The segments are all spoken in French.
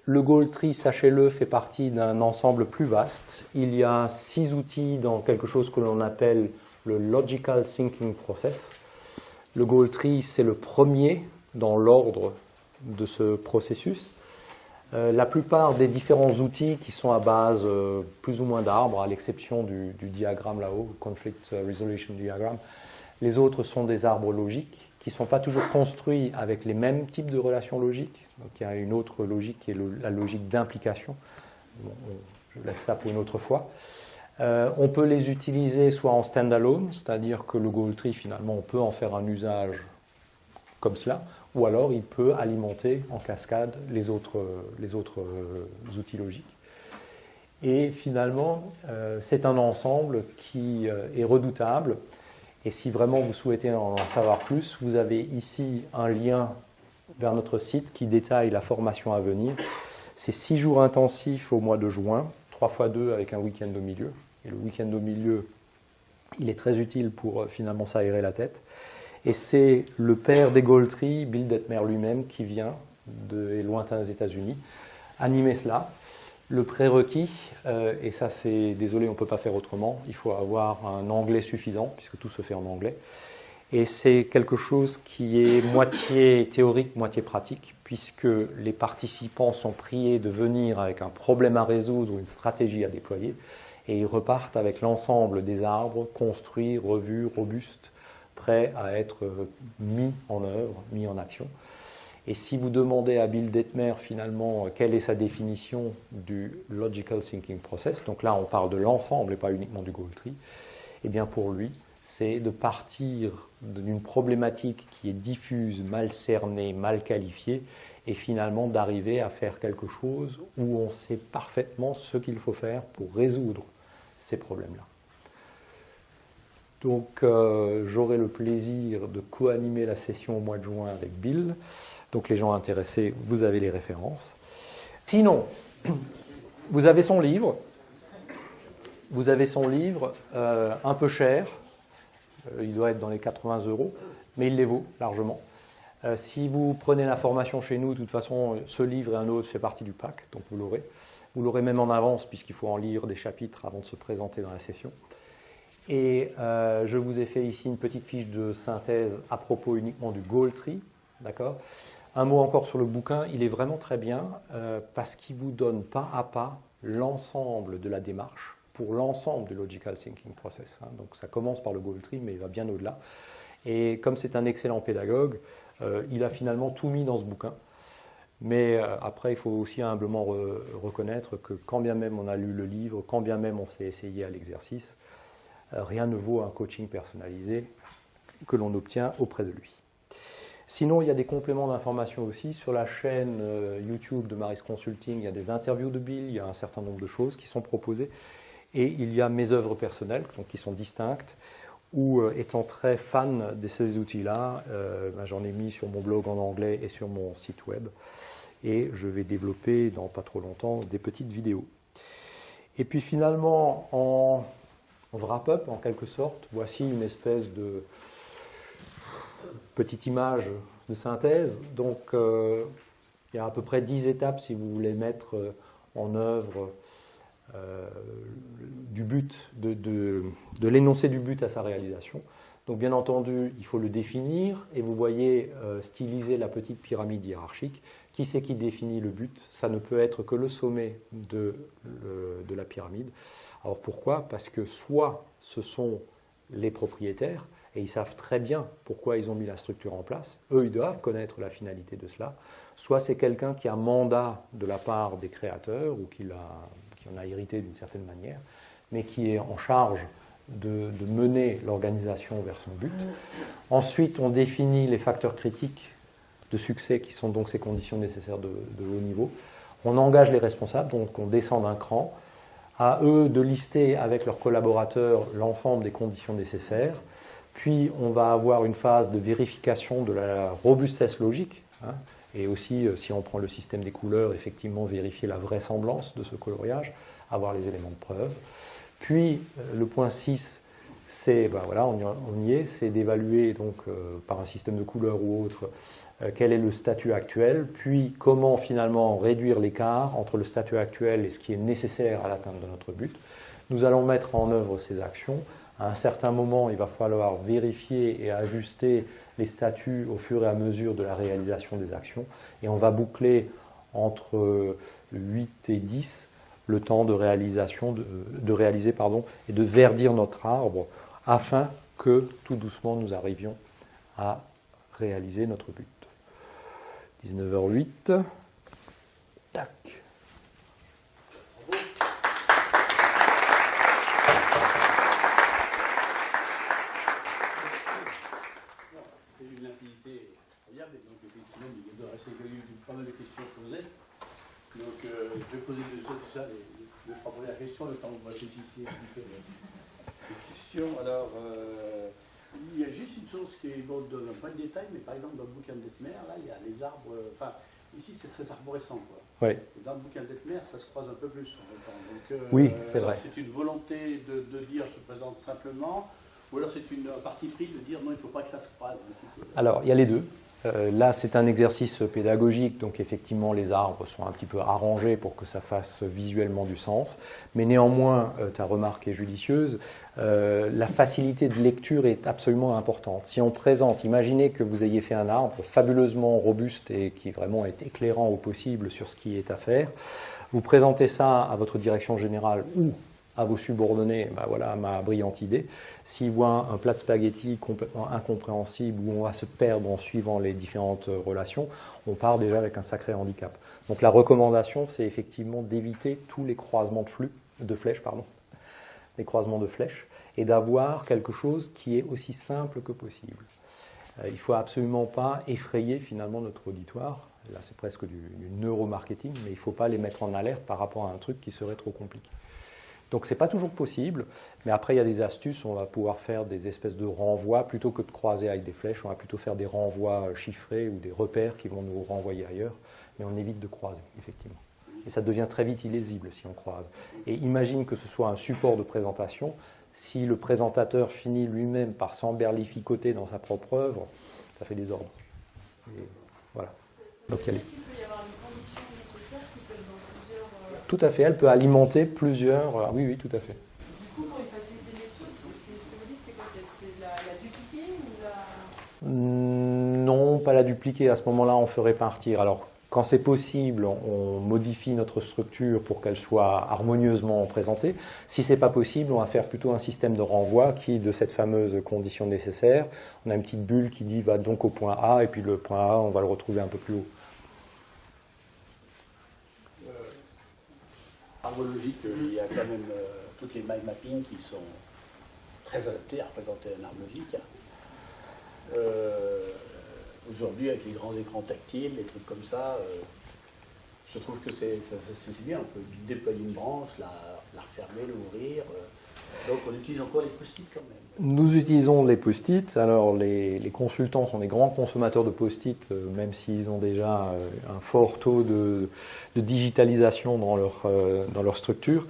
le Goal Tree, sachez-le, fait partie d'un ensemble plus vaste. Il y a 6 outils dans quelque chose que l'on appelle le Logical Thinking Process. Le Goal Tree, c'est le premier dans l'ordre de ce processus. La plupart des différents outils qui sont à base plus ou moins d'arbres, à l'exception du diagramme là-haut, Conflict Resolution Diagram, les autres sont des arbres logiques qui ne sont pas toujours construits avec les mêmes types de relations logiques. Donc il y a une autre logique qui est la logique d'implication. Bon, je laisse ça pour une autre fois. On peut les utiliser soit en standalone, c'est-à-dire que le Goal Tree, finalement, on peut en faire un usage comme cela, ou alors il peut alimenter en cascade les autres outils logiques. Et finalement, c'est un ensemble qui est redoutable. Et si vraiment vous souhaitez en savoir plus, vous avez ici un lien vers notre site qui détaille la formation à venir. C'est 6 jours intensifs au mois de juin, 3 x 2 avec un week-end au milieu. Et le week-end au milieu, il est très utile pour finalement s'aérer la tête. Et c'est le père des Goal Tree, Bill Dettmer lui-même, qui vient des lointains États-Unis, animer cela. Le prérequis, et ça c'est, désolé, on ne peut pas faire autrement, il faut avoir un anglais suffisant, puisque tout se fait en anglais. Et c'est quelque chose qui est moitié théorique, moitié pratique, puisque les participants sont priés de venir avec un problème à résoudre, une stratégie à déployer, et ils repartent avec l'ensemble des arbres construits, revus, robustes, prêts à être mis en œuvre, mis en action. Et si vous demandez à Bill Dettmer finalement quelle est sa définition du Logical Thinking Process, donc là on parle de l'ensemble et pas uniquement du Goal Tree, et bien pour lui c'est de partir d'une problématique qui est diffuse, mal cernée, mal qualifiée, et finalement d'arriver à faire quelque chose où on sait parfaitement ce qu'il faut faire pour résoudre ces problèmes-là. Donc j'aurai le plaisir de co-animer la session au mois de juin avec Bill. Donc les gens intéressés, vous avez les références. Sinon, vous avez son livre. Vous avez son livre un peu cher. Il doit être dans les 80 €, mais il les vaut largement. Si vous prenez la formation chez nous, de toute façon, ce livre et un autre fait partie du pack, donc vous l'aurez. Vous l'aurez même en avance, puisqu'il faut en lire des chapitres avant de se présenter dans la session. Et je vous ai fait ici une petite fiche de synthèse à propos uniquement du Goal Tree. D'accord ? Un mot encore sur le bouquin, il est vraiment très bien parce qu'il vous donne pas à pas l'ensemble de la démarche pour l'ensemble du Logical Thinking Process. Donc ça commence par le Goal Tree, mais il va bien au-delà. Et comme c'est un excellent pédagogue, il a finalement tout mis dans ce bouquin. Mais après, il faut aussi humblement reconnaître que quand bien même on a lu le livre, quand bien même on s'est essayé à l'exercice, rien ne vaut un coaching personnalisé que l'on obtient auprès de lui. Sinon, il y a des compléments d'information aussi. Sur la chaîne YouTube de Maris Consulting, il y a des interviews de Bill, il y a un certain nombre de choses qui sont proposées. Et il y a mes œuvres personnelles, donc qui sont distinctes, où étant très fan de ces outils-là, j'en ai mis sur mon blog en anglais et sur mon site web. Et je vais développer dans pas trop longtemps des petites vidéos. Et puis finalement, en wrap-up, en quelque sorte, voici une espèce de petite image de synthèse. Donc, il y a à peu près 10 étapes si vous voulez mettre en œuvre du but, de l'énoncé du but à sa réalisation. Donc, bien entendu, il faut le définir. Et vous voyez styliser la petite pyramide hiérarchique. Qui c'est qui définit le but? Ça ne peut être que le sommet de la pyramide. Alors, pourquoi? Parce que soit ce sont les propriétaires, et ils savent très bien pourquoi ils ont mis la structure en place. Eux, ils doivent connaître la finalité de cela. Soit c'est quelqu'un qui a mandat de la part des créateurs ou qui en a hérité d'une certaine manière, mais qui est en charge de mener l'organisation vers son but. Ensuite, on définit les facteurs critiques de succès qui sont donc ces conditions nécessaires de haut niveau. On engage les responsables, donc on descend d'un cran. À eux de lister avec leurs collaborateurs l'ensemble des conditions nécessaires. Puis, on va avoir une phase de vérification de la robustesse logique. Et aussi, si on prend le système des couleurs, effectivement, vérifier la vraisemblance de ce coloriage, avoir les éléments de preuve. Puis, le point 6, voilà, on y est, c'est d'évaluer donc par un système de couleurs ou autre quel est le statut actuel, puis comment finalement réduire l'écart entre le statut actuel et ce qui est nécessaire à l'atteinte de notre but. Nous allons mettre en œuvre ces actions. À un certain moment, il va falloir vérifier et ajuster les statuts au fur et à mesure de la réalisation des actions. Et on va boucler entre 8 et 10 le temps de réalisation, réaliser et de verdir notre arbre afin que tout doucement nous arrivions à réaliser notre but. 19h08. Tac. Une limpidité incroyable, et donc effectivement, il y a eu pas mal de questions posées. Donc je vais poser déjà les trois premières questions, le temps que vous réfléchissiez un petit peu les questions. Alors, il y a juste une chose qui est bon, dans un point de détail, mais par exemple dans le bouquin d'Etmer, là, il y a les arbres, enfin, ici c'est très arborescent, quoi. Oui. Et dans le bouquin d'Etmer, ça se croise un peu plus en même temps. Donc, oui, c'est vrai. C'est une volonté de dire je présente simplement, ou alors c'est un parti pris de dire non, il ne faut pas que ça se croise un petit peu. Alors, il y a les deux. Là, c'est un exercice pédagogique, donc effectivement, les arbres sont un petit peu arrangés pour que ça fasse visuellement du sens. Mais néanmoins, ta remarque est judicieuse. La facilité de lecture est absolument importante. Si on présente, imaginez que vous ayez fait un arbre fabuleusement robuste et qui vraiment est éclairant au possible sur ce qui est à faire. Vous présentez ça à votre direction générale ou à vos subordonnés, ben voilà ma brillante idée. S'ils voient un plat de spaghettis complètement incompréhensible où on va se perdre en suivant les différentes relations, on part déjà avec un sacré handicap. Donc la recommandation, c'est effectivement d'éviter tous les croisements de flèches, les croisements de flèches, et d'avoir quelque chose qui est aussi simple que possible. Il ne faut absolument pas effrayer finalement notre auditoire. Là, c'est presque du neuromarketing, mais il ne faut pas les mettre en alerte par rapport à un truc qui serait trop compliqué. Donc ce n'est pas toujours possible, mais après il y a des astuces, on va pouvoir faire des espèces de renvois, plutôt que de croiser avec des flèches, on va plutôt faire des renvois chiffrés ou des repères qui vont nous renvoyer ailleurs, mais on évite de croiser, effectivement. Et ça devient très vite illisible si on croise. Et imagine que ce soit un support de présentation, si le présentateur finit lui-même par s'emberlificoter dans sa propre œuvre, ça fait des ordres. Et voilà. Donc, il y a Tout à fait, elle peut alimenter plusieurs... Oui, tout à fait. Du coup, pour une facilité de lecture, ce que vous dites, c'est quoi? C'est la dupliquer ou la... Non, pas la dupliquer. À ce moment-là, on ferait partir. Alors, quand c'est possible, on modifie notre structure pour qu'elle soit harmonieusement présentée. Si ce n'est pas possible, on va faire plutôt un système de renvoi qui, de cette fameuse condition nécessaire, on a une petite bulle qui dit va donc au point A, et puis le point A, on va le retrouver un peu plus haut. Arbologique, il y a quand même toutes les mind mapping qui sont très adaptées à représenter un arbre logique. Aujourd'hui, avec les grands écrans tactiles, les trucs comme ça, je trouve que c'est bien. On peut déployer une branche, la refermer, l'ouvrir. Donc on utilise encore les post-it quand même. Nous utilisons les post-it. Alors les consultants sont des grands consommateurs de post-it, même s'ils ont déjà un fort taux de digitalisation dans leur structure.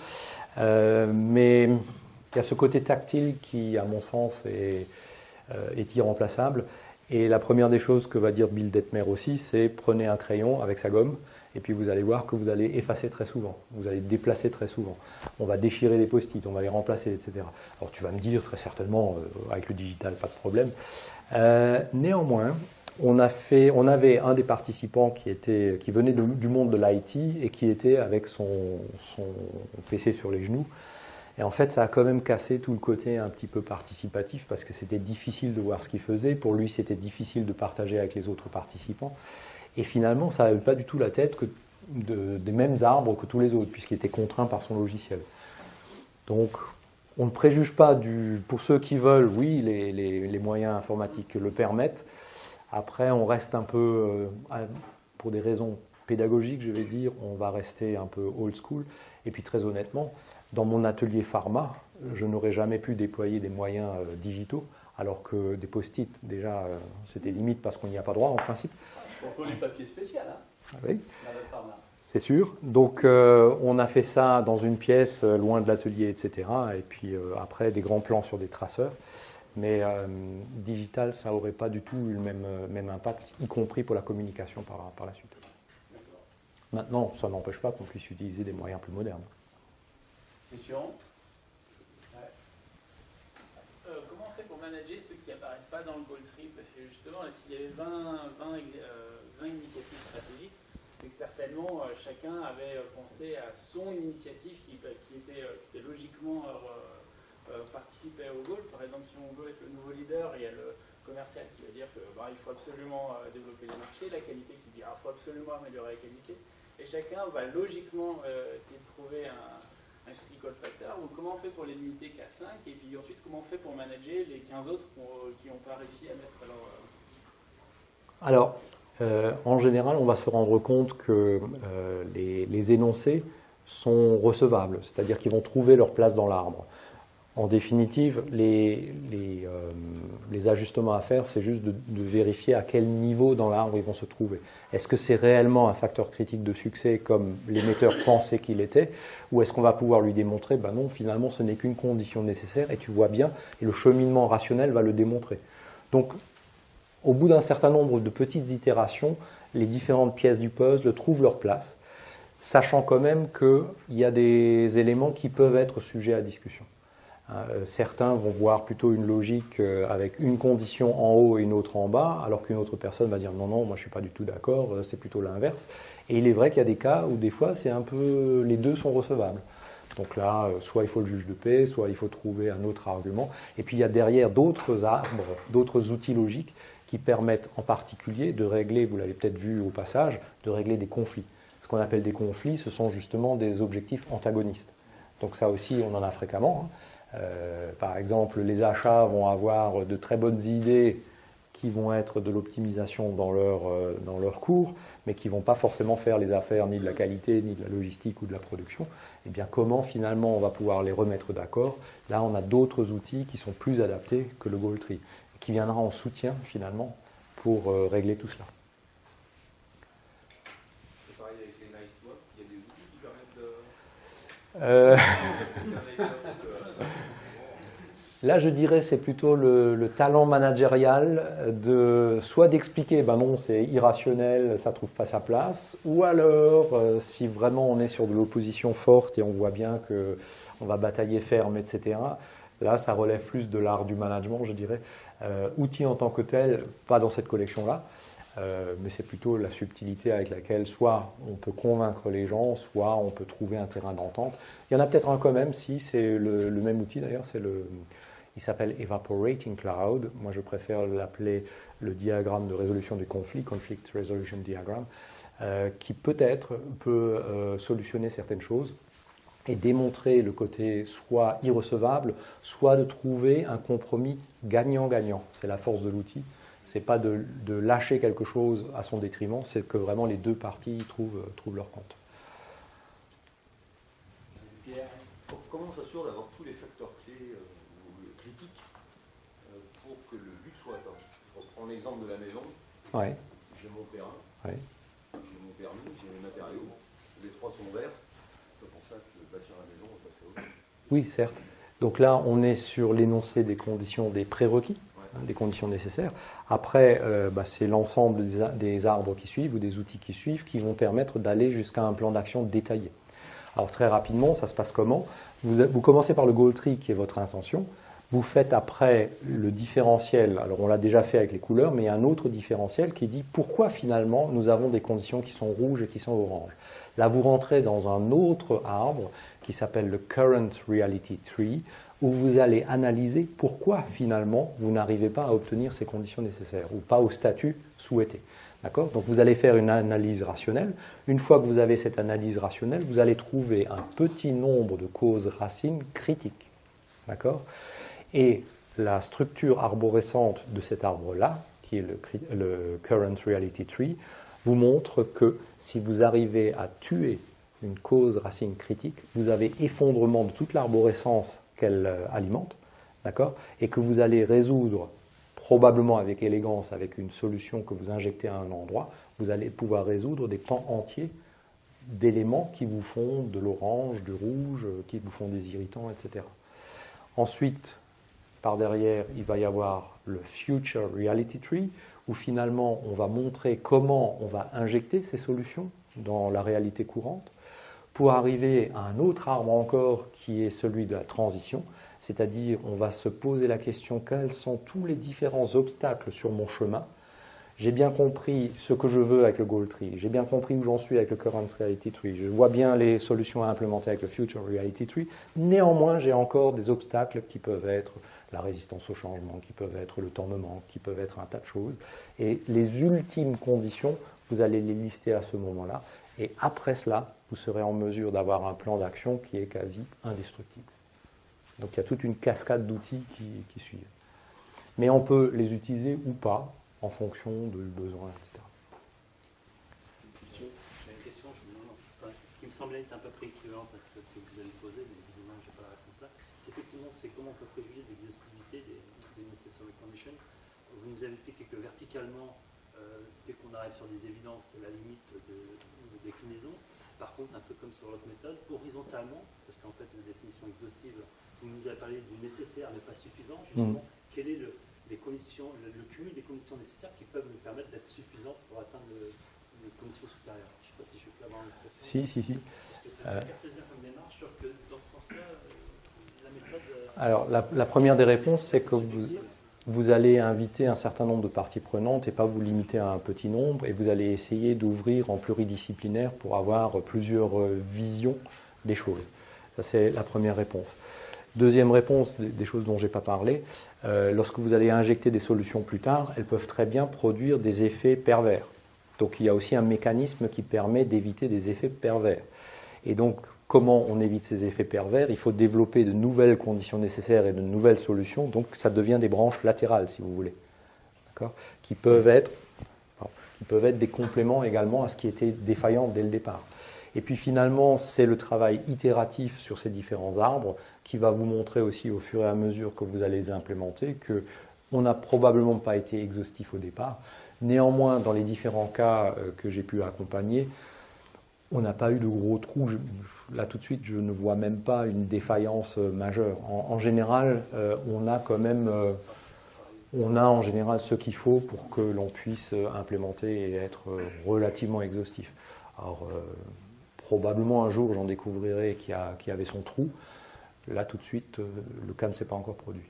Mais il y a ce côté tactile qui, à mon sens, est irremplaçable. Et la première des choses que va dire Bill Detmer aussi, c'est prenez un crayon avec sa gomme, et puis vous allez voir que vous allez effacer très souvent, vous allez déplacer très souvent. On va déchirer les post-it, on va les remplacer, etc. Alors tu vas me dire très certainement, avec le digital, pas de problème. Néanmoins, on avait un des participants qui venait du monde de l'IT et qui était avec son PC sur les genoux. Et en fait, ça a quand même cassé tout le côté un petit peu participatif parce que c'était difficile de voir ce qu'il faisait. Pour lui, c'était difficile de partager avec les autres participants. Et finalement, ça n'avait pas du tout la tête des mêmes arbres que tous les autres, puisqu'il était contraint par son logiciel. Donc, on ne préjuge pas pour ceux qui veulent, oui, les moyens informatiques le permettent. Après, on reste un peu, pour des raisons pédagogiques, je vais dire, on va rester un peu old school. Et puis, très honnêtement, dans mon atelier pharma, je n'aurais jamais pu déployer des moyens digitaux, alors que des post-it, déjà, c'était limite parce qu'on n'y a pas droit en principe. Il faut du papier spécial, hein, Oui. dans le pharma. C'est sûr. Donc, on a fait ça dans une pièce loin de l'atelier, etc. Et puis après, des grands plans sur des traceurs. Mais digital, ça n'aurait pas du tout eu le même impact, y compris pour la communication par la suite. Maintenant, ça n'empêche pas qu'on puisse utiliser des moyens plus modernes. Question? Comment on fait pour manager ceux qui n'apparaissent pas dans le goal tree? Parce que justement, s'il y avait 20 initiatives stratégiques, c'est que certainement chacun avait pensé à son initiative qui était logiquement participer au goal. Par exemple, si on veut être le nouveau leader, il y a le commercial qui va dire qu'il faut absolument développer les marchés, la qualité qui dit qu'il faut absolument améliorer la qualité. Et chacun va logiquement essayer de trouver un critical factor. Donc, comment on fait pour les limiter qu'à 5? Et puis ensuite, comment on fait pour manager les 15 autres qui n'ont pas réussi à mettre leur... Alors, en général, on va se rendre compte que les énoncés sont recevables, c'est-à-dire qu'ils vont trouver leur place dans l'arbre. En définitive, les ajustements à faire, c'est juste de vérifier à quel niveau dans l'arbre ils vont se trouver. Est-ce que c'est réellement un facteur critique de succès comme l'émetteur pensait qu'il était, ou est-ce qu'on va pouvoir lui démontrer, ben non, finalement ce n'est qu'une condition nécessaire, et tu vois bien, et le cheminement rationnel va le démontrer. Donc, au bout d'un certain nombre de petites itérations, les différentes pièces du puzzle trouvent leur place, sachant quand même qu'il y a des éléments qui peuvent être sujets à discussion. Certains vont voir plutôt une logique avec une condition en haut et une autre en bas, alors qu'une autre personne va dire non, non, moi je ne suis pas du tout d'accord, c'est plutôt l'inverse. Et il est vrai qu'il y a des cas où des fois c'est un peu, les deux sont recevables. Donc là, soit il faut le juge de paix, soit il faut trouver un autre argument. Et puis il y a derrière d'autres arbres, d'autres outils logiques qui permettent en particulier de régler, vous l'avez peut-être vu au passage, de régler des conflits. Ce qu'on appelle des conflits, ce sont justement des objectifs antagonistes. Donc ça aussi, on en a fréquemment. Par exemple, les achats vont avoir de très bonnes idées qui vont être de l'optimisation dans leur cours, mais qui ne vont pas forcément faire les affaires ni de la qualité, ni de la logistique ou de la production. Et bien comment finalement on va pouvoir les remettre d'accord? Là, on a d'autres outils qui sont plus adaptés que le goal tree, qui viendra en soutien finalement pour régler tout cela. C'est pareil avec les nice to have, il y a des outils qui permettent de... Là, je dirais c'est plutôt le talent managérial de soit d'expliquer, ben non, c'est irrationnel, ça ne trouve pas sa place, ou alors, si vraiment on est sur de l'opposition forte et on voit bien qu'on va batailler ferme, etc., là, ça relève plus de l'art du management, je dirais. Outils en tant que tel, pas dans cette collection-là, mais c'est plutôt la subtilité avec laquelle soit on peut convaincre les gens, soit on peut trouver un terrain d'entente. Il y en a peut-être un quand même, si c'est le même outil d'ailleurs, il s'appelle Evaporating Cloud. Moi, je préfère l'appeler le diagramme de résolution des conflits, Conflict Resolution Diagram, qui peut-être peut solutionner certaines choses et démontrer le côté soit irrecevable, soit de trouver un compromis gagnant-gagnant. C'est la force de l'outil. Ce n'est pas de lâcher quelque chose à son détriment, c'est que vraiment les deux parties trouvent leur compte. Pierre, Comment on s'assure d'avoir tous les facteurs clés critiques pour que le but soit atteint? Je reprends l'exemple de la maison. Ouais. J'ai mon terrain, Ouais. j'ai mon permis, j'ai mes matériaux. Les trois sont verts. C'est pour ça que bâtir la maison, on passe à autre chose. Oui, certes. Donc là, on est sur l'énoncé des conditions, des prérequis, des conditions nécessaires. Après, c'est l'ensemble des arbres qui suivent ou des outils qui suivent qui vont permettre d'aller jusqu'à un plan d'action détaillé. Alors très rapidement, ça se passe comment? Vous commencez par le goal tree qui est votre intention. Vous faites après le différentiel. Alors on l'a déjà fait avec les couleurs, mais il y a un autre différentiel qui dit pourquoi finalement nous avons des conditions qui sont rouges et qui sont oranges. Là, vous rentrez dans un autre arbre qui s'appelle le Current Reality Tree, où vous allez analyser pourquoi finalement vous n'arrivez pas à obtenir ces conditions nécessaires ou pas au statut souhaité. D'accord? Donc vous allez faire une analyse rationnelle. Une fois que vous avez cette analyse rationnelle, vous allez trouver un petit nombre de causes racines critiques. D'accord? Et la structure arborescente de cet arbre-là, qui est le Current Reality Tree, vous montre que si vous arrivez à tuer une cause racine critique, vous avez effondrement de toute l'arborescence qu'elle alimente, d'accord? Et que vous allez résoudre probablement avec élégance, avec une solution que vous injectez à un endroit, vous allez pouvoir résoudre des pans entiers d'éléments qui vous font de l'orange, du rouge, qui vous font des irritants, etc. Ensuite, par derrière, il va y avoir le Future Reality Tree, où finalement on va montrer comment on va injecter ces solutions dans la réalité courante, pour arriver à un autre arbre encore qui est celui de la transition, c'est-à-dire on va se poser la question quels sont tous les différents obstacles sur mon chemin. J'ai bien compris ce que je veux avec le Goal Tree, j'ai bien compris où j'en suis avec le Current Reality Tree, je vois bien les solutions à implémenter avec le Future Reality Tree, néanmoins j'ai encore des obstacles qui peuvent être la résistance au changement, qui peuvent être le temps de manque, qui peuvent être un tas de choses, et les ultimes conditions, vous allez les lister à ce moment-là, et après cela, vous serez en mesure d'avoir un plan d'action qui est quasi indestructible. Donc il y a toute une cascade d'outils qui suivent. Mais on peut les utiliser ou pas, en fonction du besoin, etc. J'ai une question qui me semblait être un peu près équivalente à ce que vous allez poser, mais évidemment je n'ai pas la réponse là. C'est effectivement comment on peut préjuger de l'exhaustivité des necessary conditions. Vous nous avez expliqué que verticalement, dès qu'on arrive sur des évidences, c'est la limite de déclinaison. Par contre, un peu comme sur l'autre méthode, horizontalement, parce qu'en fait, la définition exhaustive, vous nous avez parlé du nécessaire mais pas suffisant, justement, quel est le cumul des conditions nécessaires qui peuvent nous permettre d'être suffisants pour atteindre les conditions supérieures. Je ne sais pas si je peux avoir une question. Si. Parce que c'est cartésien comme démarche, sur que dans ce sens-là, la méthode... Alors, la première des réponses, c'est que vous allez inviter un certain nombre de parties prenantes et pas vous limiter à un petit nombre, et vous allez essayer d'ouvrir en pluridisciplinaire pour avoir plusieurs visions des choses. Ça, c'est la première réponse. Deuxième réponse, des choses dont je n'ai pas parlé, lorsque vous allez injecter des solutions plus tard, elles peuvent très bien produire des effets pervers. Donc il y a aussi un mécanisme qui permet d'éviter des effets pervers. Et donc, comment on évite ces effets pervers? Il faut développer de nouvelles conditions nécessaires et de nouvelles solutions, donc ça devient des branches latérales, si vous voulez, d'accord, qui peuvent être des compléments également à ce qui était défaillant dès le départ. Et puis finalement, c'est le travail itératif sur ces différents arbres qui va vous montrer aussi au fur et à mesure que vous allez les implémenter qu'on n'a probablement pas été exhaustif au départ. Néanmoins, dans les différents cas que j'ai pu accompagner, on n'a pas eu de gros trous. Là, tout de suite, je ne vois même pas une défaillance majeure. En général, on a quand même... on a en général ce qu'il faut pour que l'on puisse implémenter et être relativement exhaustif. Alors, probablement un jour, j'en découvrirai qui avait son trou. Là, tout de suite, le cas ne s'est pas encore produit.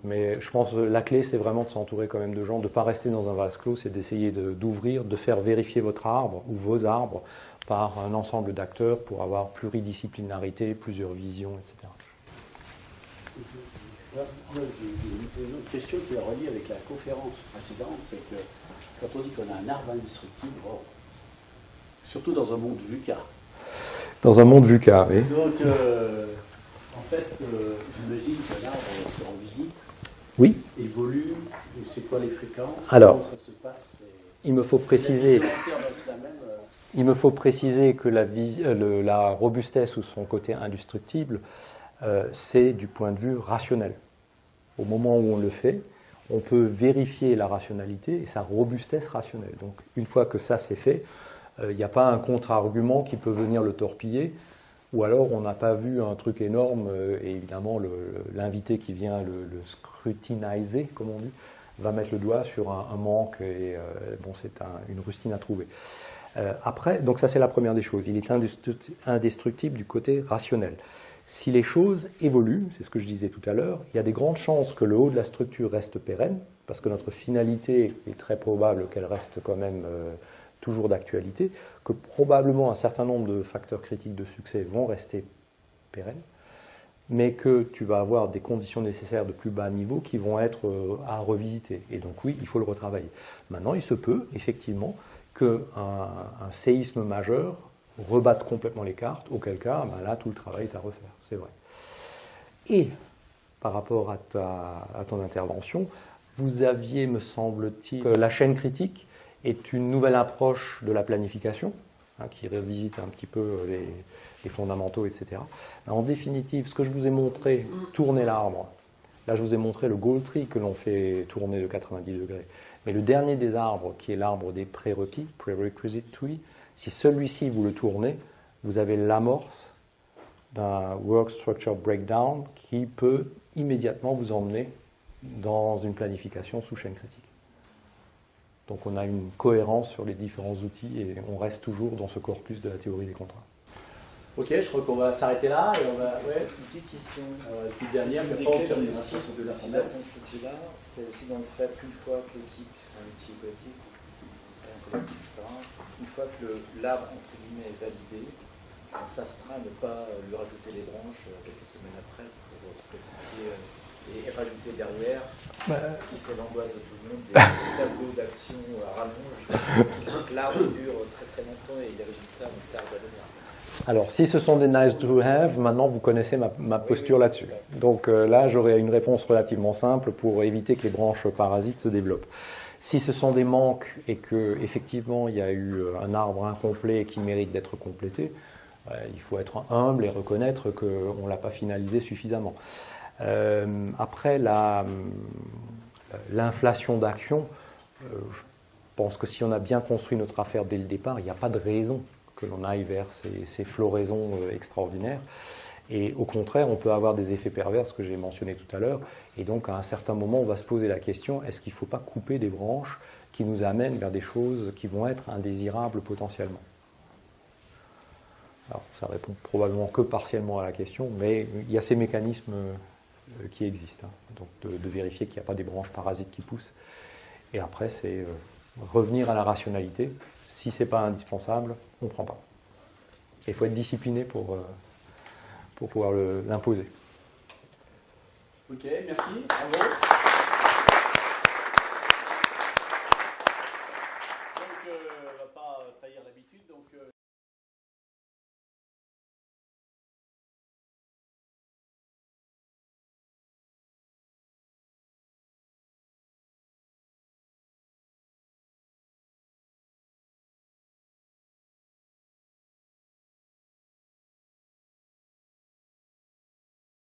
Mais je pense que la clé, c'est vraiment de s'entourer quand même de gens, de ne pas rester dans un vase clos, c'est d'essayer d'ouvrir, de faire vérifier votre arbre ou vos arbres par un ensemble d'acteurs pour avoir pluridisciplinarité, plusieurs visions, etc. Une autre question qui est reliée avec la conférence précédente, c'est que quand on dit qu'on a un arbre indestructible, surtout dans un monde VUCA. Dans un monde VUCA, oui. Donc, en fait, j'imagine que l'arbre sera en visite. Oui. Évolue, c'est quoi les fréquences? Alors, comment ça se passe? il me faut préciser que la robustesse ou son côté indestructible, c'est du point de vue rationnel. Au moment où on le fait, on peut vérifier la rationalité et sa robustesse rationnelle. Donc, une fois que ça c'est fait, il n'y a pas un contre-argument qui peut venir le torpiller, ou alors on n'a pas vu un truc énorme, et évidemment l'invité qui vient le scrutiniser, comme on dit, va mettre le doigt sur un manque, et c'est une rustine à trouver. Après, donc ça c'est la première des choses, il est indestructible du côté rationnel. Si les choses évoluent, c'est ce que je disais tout à l'heure, il y a des grandes chances que le haut de la structure reste pérenne, parce que notre finalité est très probable qu'elle reste quand même toujours d'actualité, que probablement un certain nombre de facteurs critiques de succès vont rester pérennes, mais que tu vas avoir des conditions nécessaires de plus bas niveau qui vont être à revisiter. Et donc oui, il faut le retravailler. Maintenant, il se peut effectivement qu'un séisme majeur rebatte complètement les cartes, auquel cas, là, tout le travail est à refaire, c'est vrai. Et par rapport à ton intervention, vous aviez, me semble-t-il, la chaîne critique est une nouvelle approche de la planification, qui revisite un petit peu les fondamentaux, etc. En définitive, ce que je vous ai montré, tourner l'arbre, Là, je vous ai montré le goal tree que l'on fait tourner de 90 degrés. Mais le dernier des arbres, qui est l'arbre des prérequis, prerequisite tree, si celui-ci, vous le tournez, vous avez l'amorce d'un work structure breakdown qui peut immédiatement vous emmener dans une planification sous chaîne critique. Donc on a une cohérence sur les différents outils et on reste toujours dans ce corpus de la théorie des contrats. Ok, je crois qu'on va s'arrêter là et on va. Ouais, Une petite question. et puis dernière, mais Une pas clé on dans termine le la cycle phase de de l'utilisation de cet outil-là, c'est aussi dans le fait qu'une fois que l'équipe, c'est un outil collectif, un collectif, etc., une fois que l'arbre, entre guillemets, est validé, on s'astreint à ne pas lui rajouter des branches quelques semaines après pour spécifier et rajouter derrière, qui fait l'angoisse de tout le monde, des tableaux d'action à rallonge, qui font que l'arbre dure très très longtemps et les résultats nous tardent à venir. Alors, si ce sont des nice to have, maintenant vous connaissez ma posture là-dessus. Donc là, j'aurai une réponse relativement simple pour éviter que les branches parasites se développent. Si ce sont des manques et qu'effectivement il y a eu un arbre incomplet qui mérite d'être complété, il faut être humble et reconnaître qu'on ne l'a pas finalisé suffisamment. Après, l'inflation d'action, je pense que si on a bien construit notre affaire dès le départ, il n'y a pas de raison que l'on aille vers ces floraisons extraordinaires. Et au contraire, on peut avoir des effets pervers, ce que j'ai mentionné tout à l'heure. Et donc, à un certain moment, on va se poser la question, est-ce qu'il ne faut pas couper des branches qui nous amènent vers des choses qui vont être indésirables potentiellement? Alors, ça répond probablement que partiellement à la question, mais il y a ces mécanismes qui existent. Donc, de vérifier qu'il n'y a pas des branches parasites qui poussent. Et après, c'est revenir à la rationalité. Si ce n'est pas indispensable, on ne prend pas. Et il faut être discipliné pour pouvoir l'imposer. Ok, merci. Bravo.